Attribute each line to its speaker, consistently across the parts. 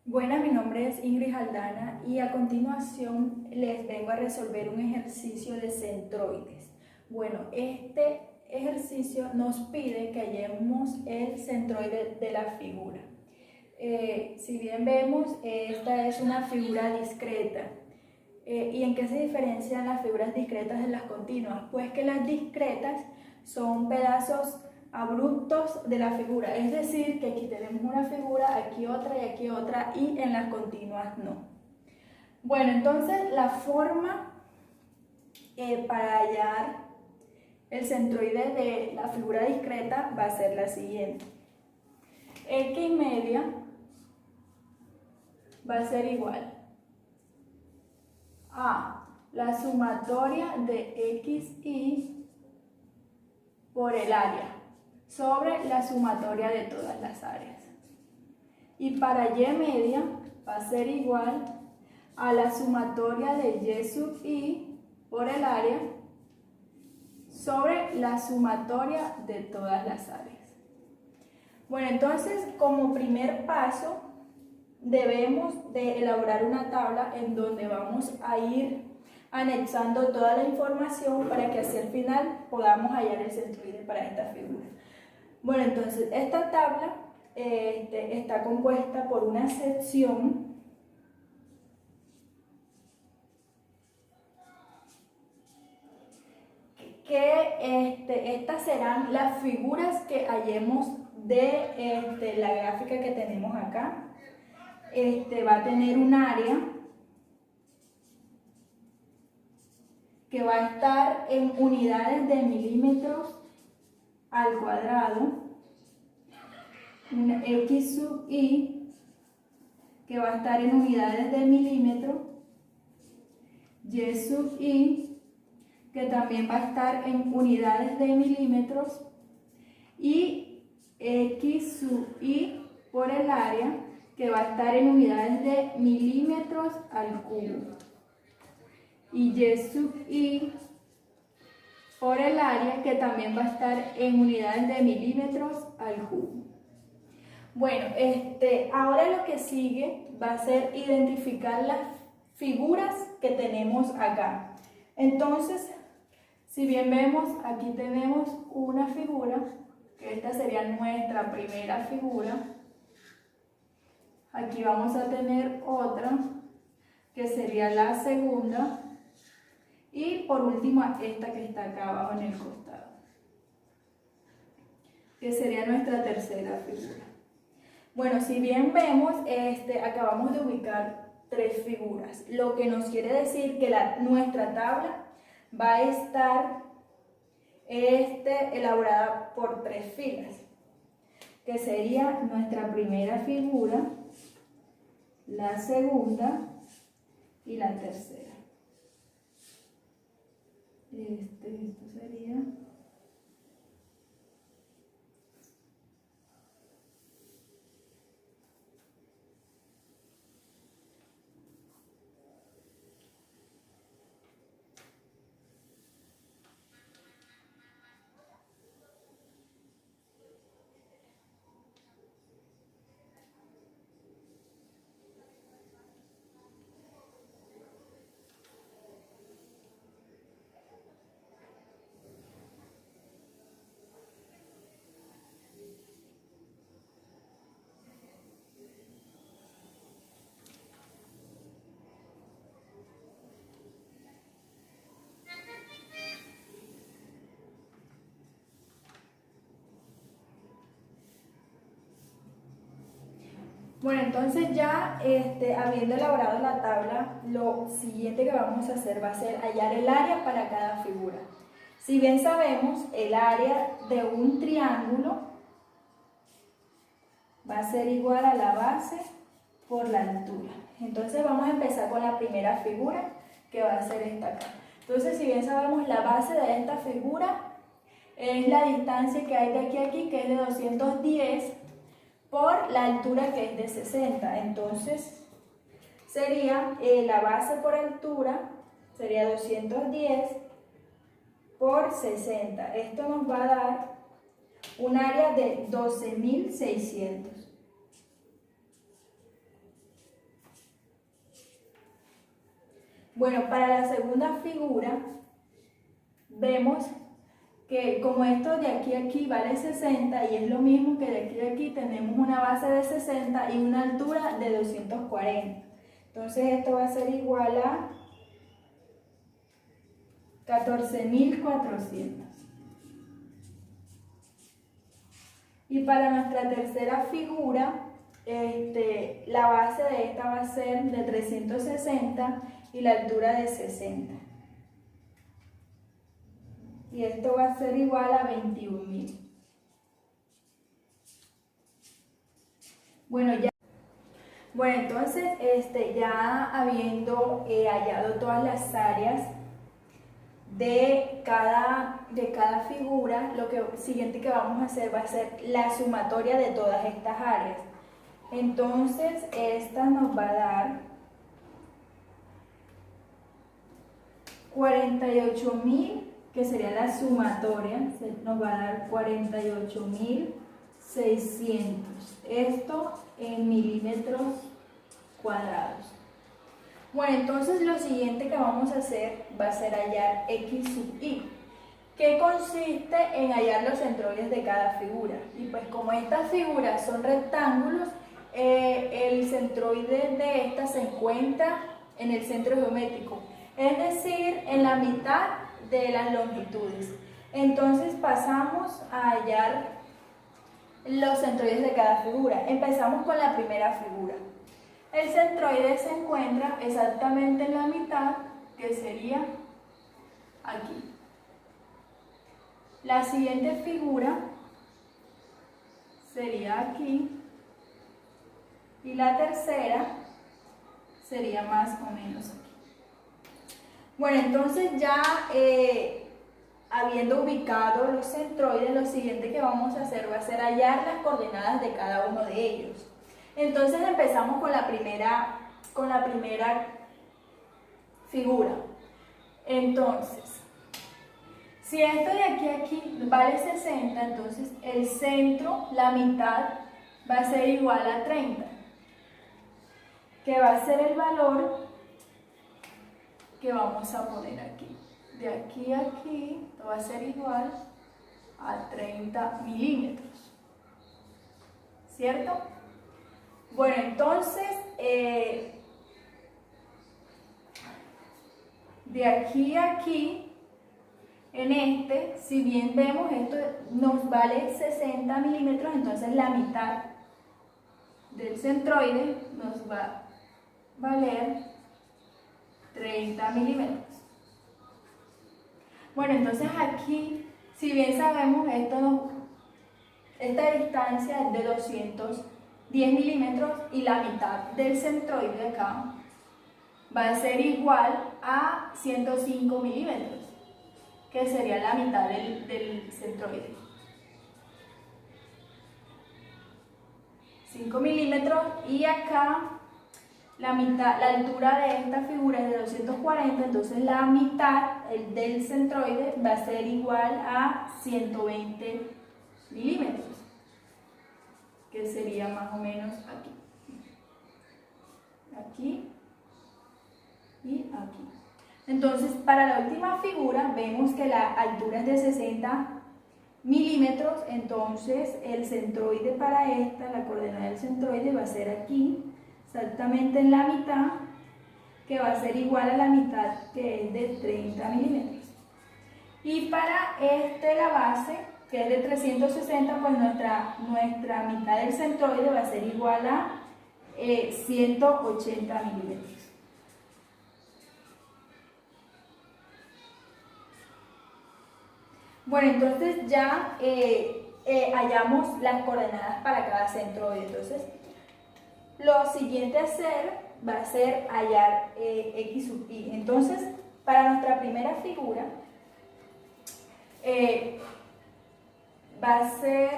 Speaker 1: Buenas, mi nombre es Ingrid Aldana y a continuación les vengo a resolver un ejercicio de centroides. Bueno, este ejercicio nos pide que hallemos el centroide de la figura. Si bien vemos, esta es una figura discreta. ¿Y en qué se diferencian las figuras discretas de las continuas? Pues que las discretas son pedazos abruptos de la figura, es decir, que aquí tenemos una figura, aquí otra y en las continuas no. Bueno, entonces la forma para hallar el centroide de la figura discreta va a ser la siguiente. X media va a ser igual a la sumatoria de xy por el área sobre la sumatoria de todas las áreas. Y para y media va a ser igual a la sumatoria de y sub i por el área sobre la sumatoria de todas las áreas. Bueno, entonces como primer paso debemos de elaborar una tabla en donde vamos a ir anexando toda la información para que hacia el final podamos hallar el centroide para esta figura. Bueno, entonces esta tabla está compuesta por una sección que estas serán las figuras que hallemos de la gráfica que tenemos acá. Va a tener un área que va a estar en unidades de milímetros al cuadrado, una x sub i que va a estar en unidades de milímetro, y sub i que también va a estar en unidades de milímetros y x sub i por el área que va a estar en unidades de milímetros al cubo y y sub i por el área que también va a estar en unidades de milímetros al cubo. Bueno, ahora lo que sigue va a ser identificar las figuras que tenemos acá. Entonces, si bien vemos, aquí tenemos una figura, que esta sería nuestra primera figura. Aquí vamos a tener otra, que sería la segunda. Y por último, esta que está acá abajo en el costado, que sería nuestra tercera figura. Bueno, si bien vemos, acabamos de ubicar tres figuras, lo que nos quiere decir que nuestra tabla va a estar elaborada por tres filas, que sería nuestra primera figura, la segunda y la tercera. Esto sería Bueno, entonces ya habiendo elaborado la tabla, lo siguiente que vamos a hacer va a ser hallar el área para cada figura. Si bien sabemos, el área de un triángulo va a ser igual a la base por la altura. Entonces vamos a empezar con la primera figura, que va a ser esta acá. Entonces, si bien sabemos, la base de esta figura es la distancia que hay de aquí a aquí, que es de 210, por la altura que es de 60. Entonces sería la base por altura, sería 210 por 60. Esto nos va a dar un área de 12.600. Bueno, para la segunda figura vemos que como esto de aquí a aquí vale 60 y es lo mismo que de aquí a aquí, tenemos una base de 60 y una altura de 240. Entonces esto va a ser igual a 14.400. Y para nuestra tercera figura, la base de esta va a ser de 360 y la altura de 60. Y esto va a ser igual a 21.000. Bueno, entonces ya habiendo hallado todas las áreas de cada figura, lo siguiente que vamos a hacer va a ser la sumatoria de todas estas áreas. Entonces, esta nos va a dar 48.000, que sería la sumatoria, nos va a dar 48.600. Esto en milímetros cuadrados. Bueno, entonces lo siguiente que vamos a hacer va a ser hallar x sub y, que consiste en hallar los centroides de cada figura. Y pues como estas figuras son rectángulos, el centroide de esta se encuentra en el centro geométrico, es decir, en la mitad de las longitudes. Entonces pasamos a hallar los centroides de cada figura. Empezamos con la primera figura. El centroide se encuentra exactamente en la mitad, que sería aquí. La siguiente figura sería aquí. Y la tercera sería más o menos aquí. Bueno, entonces ya habiendo ubicado los centroides, lo siguiente que vamos a hacer va a ser hallar las coordenadas de cada uno de ellos. Entonces empezamos con la primera figura. Entonces, si esto de aquí a aquí vale 60, entonces el centro, la mitad, va a ser igual a 30, que va a ser el valor que vamos a poner aquí. De aquí a aquí, esto va a ser igual a 30 milímetros. ¿Cierto? Bueno, entonces, de aquí a aquí, si bien vemos esto nos vale 60 milímetros, entonces la mitad del centroide nos va a valer 30 milímetros. Bueno, entonces aquí, si bien sabemos esta distancia es de 210 milímetros y la mitad del centroide acá va a ser igual a 105 milímetros, que sería la mitad del centroide. 5 milímetros y acá la altura de esta figura es de 240, entonces la mitad del centroide va a ser igual a 120 milímetros, que sería más o menos aquí. Aquí y aquí. Entonces, para la última figura vemos que la altura es de 60 milímetros, entonces el centroide para esta, la coordenada del centroide va a ser aquí, exactamente en la mitad, que va a ser igual a la mitad, que es de 30 milímetros. Y para la base, que es de 360, pues nuestra mitad del centroide va a ser igual a 180 milímetros. Bueno, entonces ya hallamos las coordenadas para cada centroide. Entonces, lo siguiente a hacer va a ser hallar x sub y. Entonces, para nuestra primera figura, va a ser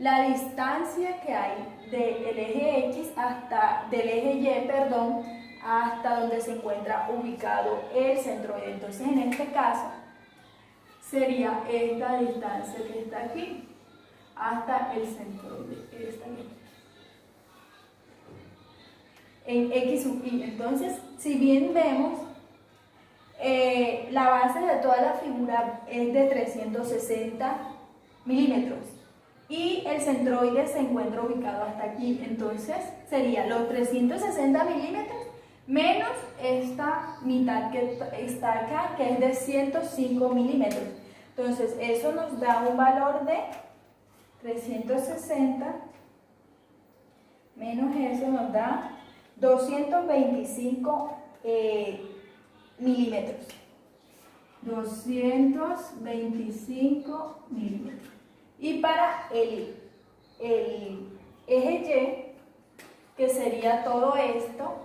Speaker 1: la distancia que hay del eje X del eje Y, perdón, hasta donde se encuentra ubicado el centroide. Entonces, en este caso, sería esta distancia que está aquí hasta el centroide. en X sub Y. Entonces, si bien vemos, la base de toda la figura es de 360 milímetros y el centroide se encuentra ubicado hasta aquí. Entonces, sería los 360 milímetros menos esta mitad que está acá, que es de 105 milímetros. Entonces, eso nos da un valor de 360 menos eso nos da 225 milímetros. 225 milímetros. Y para el eje Y, que sería todo esto,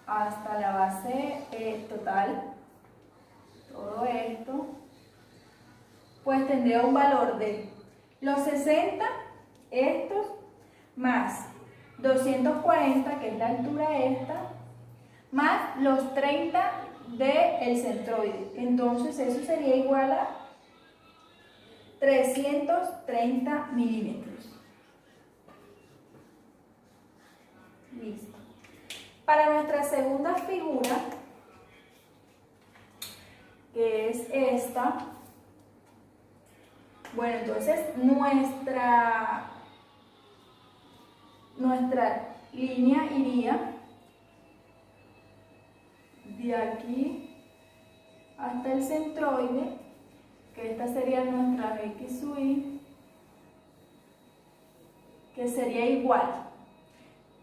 Speaker 1: hasta la base total, todo esto, pues tendría un valor de los 60, estos, más 240, que es la altura esta, más los 30 del centroide. Entonces eso sería igual a 330 milímetros. Listo. Para nuestra segunda figura, que es esta, bueno, entonces nuestra línea iría de aquí hasta el centroide, que esta sería nuestra X sub Y, que sería igual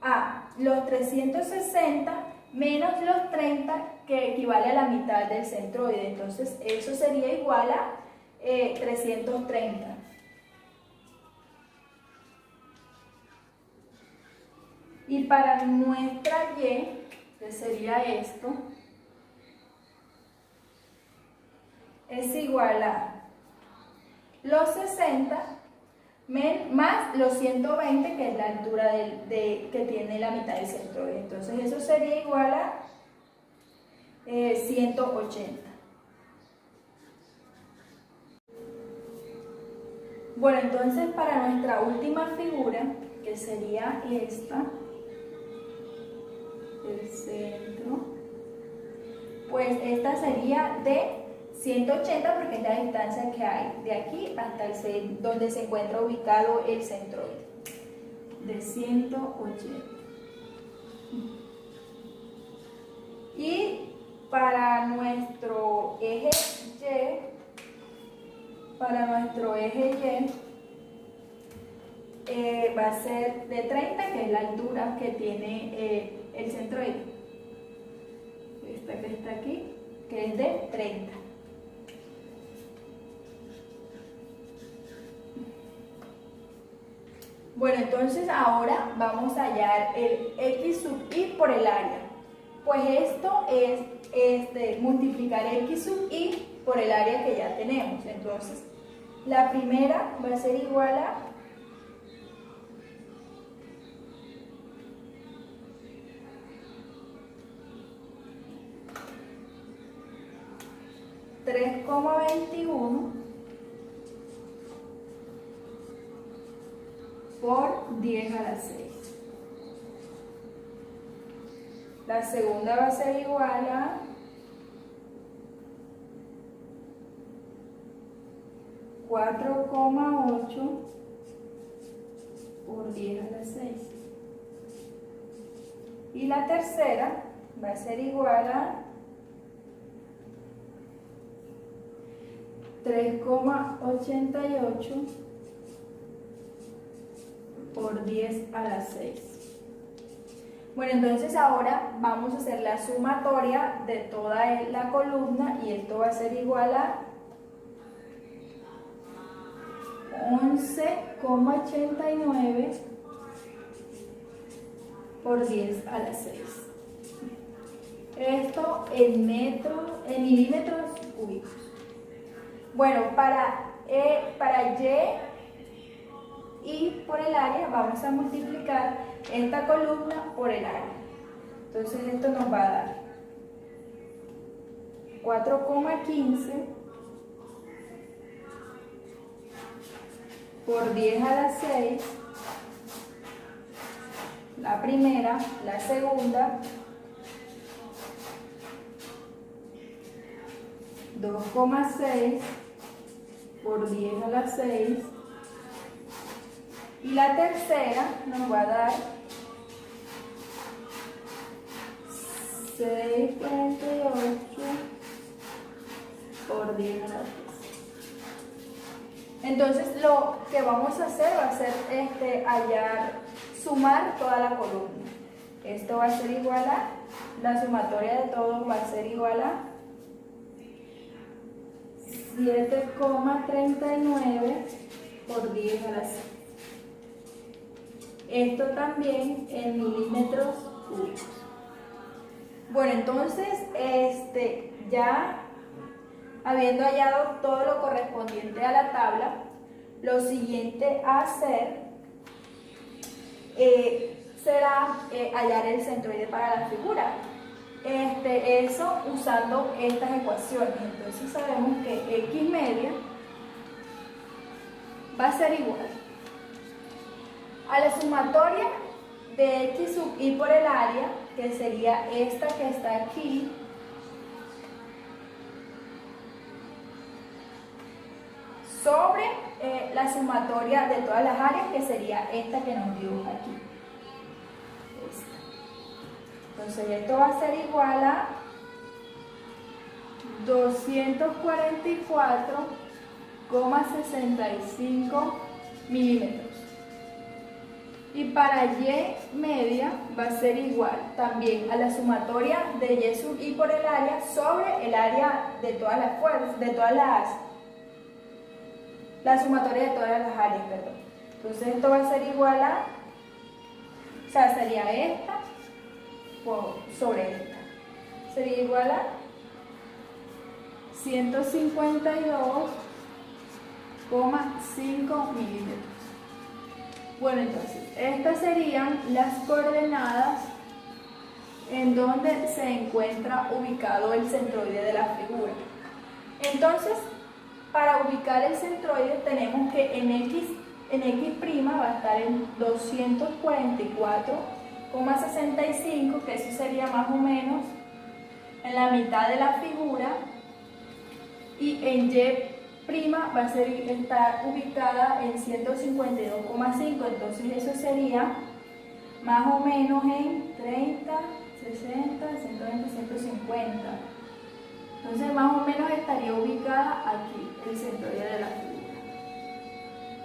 Speaker 1: a los 360 menos los 30, que equivale a la mitad del centroide. Entonces eso sería igual a 330. Y para nuestra Y, que sería esto, es igual a los 60 más los 120, que es la altura que tiene la mitad del centroide. Entonces eso sería igual a 180. Bueno, entonces para nuestra última figura, que sería esta, el centro, pues esta sería de 180, porque es la distancia que hay de aquí hasta donde se encuentra ubicado el centroide, de 180. Y para nuestro eje Y, va a ser de 30, que es la altura que tiene el centroide. Esta que está aquí, que es de 30. Bueno, entonces ahora vamos a hallar el X sub Y por el área. Pues esto es multiplicar X sub Y por el área que ya tenemos. Entonces, la primera va a ser igual a 3,21 por 10 a la 6. La segunda va a ser igual a 4,8 por 10 a la 6. Y la tercera va a ser igual a 3,88 por 10 a la 6. Bueno, entonces ahora vamos a hacer la sumatoria de toda la columna, y esto va a ser igual a 11,89 por 10 a la 6. Esto en milímetros cúbicos. Bueno, para Y por el área vamos a multiplicar esta columna por el área. Entonces esto nos va a dar 4,15 por 10 a la 6 la primera, la segunda, 2,6 por 10 a la 6, y la tercera nos va a dar 6,48 por 10 a la 3. Entonces lo que vamos a hacer va a ser sumar toda la columna. Esto va a ser igual a, la sumatoria de todo va a ser igual a 7,39 por 10 a la 6. Esto también en milímetros cúbicos. Bueno, entonces ya habiendo hallado todo lo correspondiente a la tabla, lo siguiente a hacer será hallar el centroide para la figura. Eso usando estas ecuaciones. Entonces sabemos que x media va a ser igual a la sumatoria de x sub i por el área, que sería esta que está aquí, sobre la sumatoria de todas las áreas, que sería esta que nos dio aquí. Entonces esto va a ser igual a 244,65 milímetros. Y para y media va a ser igual también a la sumatoria de y sub i por el área sobre el área de todas las fuerzas, la sumatoria de todas las áreas, perdón. Entonces esto va a ser igual a, o sea, sería esta sobre esta. Sería igual a 152,5 milímetros. Bueno, entonces, estas serían las coordenadas en donde se encuentra ubicado el centroide de la figura. Entonces, para ubicar el centroide tenemos que en x' va a estar en 244,65, que eso sería más o menos en la mitad de la figura, y en y' va a estar ubicada en 152,5, entonces eso sería más o menos en 30, 60, 120, 150. Entonces más o menos estaría ubicada aquí, el centroide de la figura.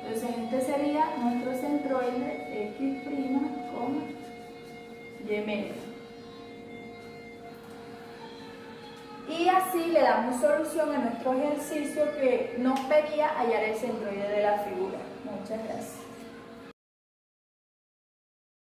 Speaker 1: Entonces este sería nuestro centroide x' con y media. Y así le damos solución a nuestro ejercicio que nos pedía hallar el centroide de la figura. Muchas gracias.